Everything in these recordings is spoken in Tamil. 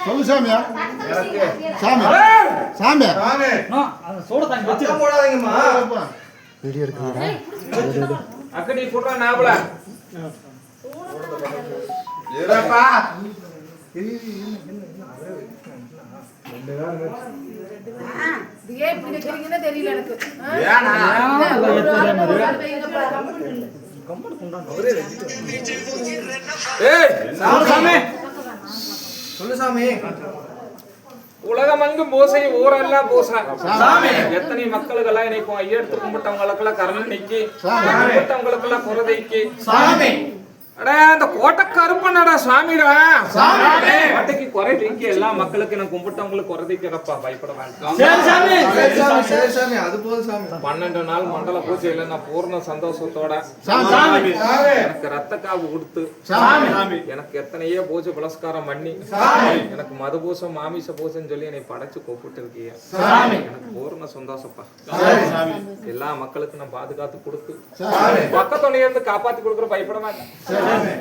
சொல்லு சாமியா. சாமி சாமி சோட தாங்க வச்சு போடாதீங்கம்மா. வீடியோ எடுக்குறீங்க. அக்கடி போடுறா நாவல ஏறப்பா. ஏன் இப்படி வைக்கிறீங்கன்னு தெரியல எனக்கு. ஏனா ஏய் சாமி சொல்லு சாமி. உலகமங்கும் பூசை ஊரெல்லாம் பூசுறான் சாமி. எத்தனை மக்களுக்கெல்லாம் இன்னைக்கு ஐயெடுத்து கும்பிட்டவங்களுக்கெல்லாம் கரணம் நீக்கி கும்பிட்டவங்களுக்கெல்லாம் குறதைக்கு சாமி. அடா அந்த கோட்டை கருப்பனடா சாமிடா சாமி. கோட்டைக்கு குறை நீக்கி எல்லா மக்களுக்கு நான் கும்பிட்டவங்களுக்கு குறதைக்கிறப்பா பயப்பட வேண்டாம். சரி சாமி. சரி சாமி, சரி சாமி, அது போதும் சாமி. 12 நாள் மண்டல பூஜையில நான் பூர்ண சந்தோஷத்தோட சாமி. எனக்கு ரத்த காவு கொடுத்து சாமி. எனக்கு எத்தனையோ பூஜை புலஸ்காரம் பண்ணி சாமி. எனக்கு மது பூசம் மாமிச பூசம் சொல்லி என்னை படைச்சு கூப்பிட்டு இருக்கீங்க. சாமி. எனக்கு பூர்ண சந்தோஷப்பா. சரி சாமி. எல்லா மக்களுக்கும் நான் பாதுகாத்து கொடுத்து சாமி. பக்கத்துணைய இருந்து காப்பாத்தி கொடுக்குற பயப்பட மாட்டேன். சாமி.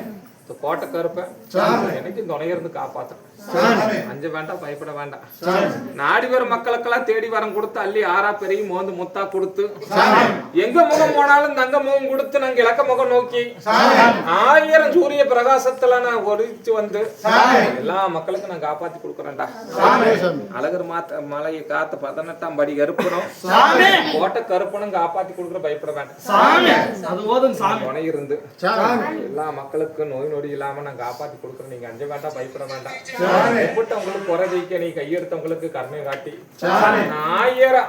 இந்த கோட்டை கருப்ப சாமி. எனக்கு துணைய இருந்து காப்பாத்து. சாமி. அஞ்ச வேண்டாம் பயப்பட வேண்டாம். சாமி. நாடி வர மக்களுக்கெல்லாம் தேடி வரம் கொடுத்து அள்ளி ஆறா பெரிய மோந்து முத்தா கொடுத்து சாமி. எங்க முகம் போனாலும் தங்க முகம் கொடுத்து நாங்க இலக்க முகம் நோக்கி சாமி. 1000 சூரிய பிரகாசத்துல நான் ஒழிச்சு வந்து சாமி. எல்லா மக்களுக்கும் நான் காப்பாத்தி கொடுக்குறேன்டா. சாமி. அழகர் மலையை காத்து 18ஆம் படி கருப்பனும் சாமி. கோட்டை கருப்பனும் காப்பாத்தி கொடுக்குற பயப்பட வேண்டாம். சாமி. அது போதும் சாமி. துணை இருந்து சாமி. எல்லா மக்களுக்கும் நோய் நொடி இல்லாம நான் காப்பாத்தி கொடுக்குறேன். நீங்க அஞ்ச வேண்டாம் பயப்பட வேண்டாம். சாமி. கூப்பிட்டவங்களுக்கு குறை ஜெயிக்க நீ கையெடுத்தவங்களுக்கு கருணை காட்டி சாமி. 1000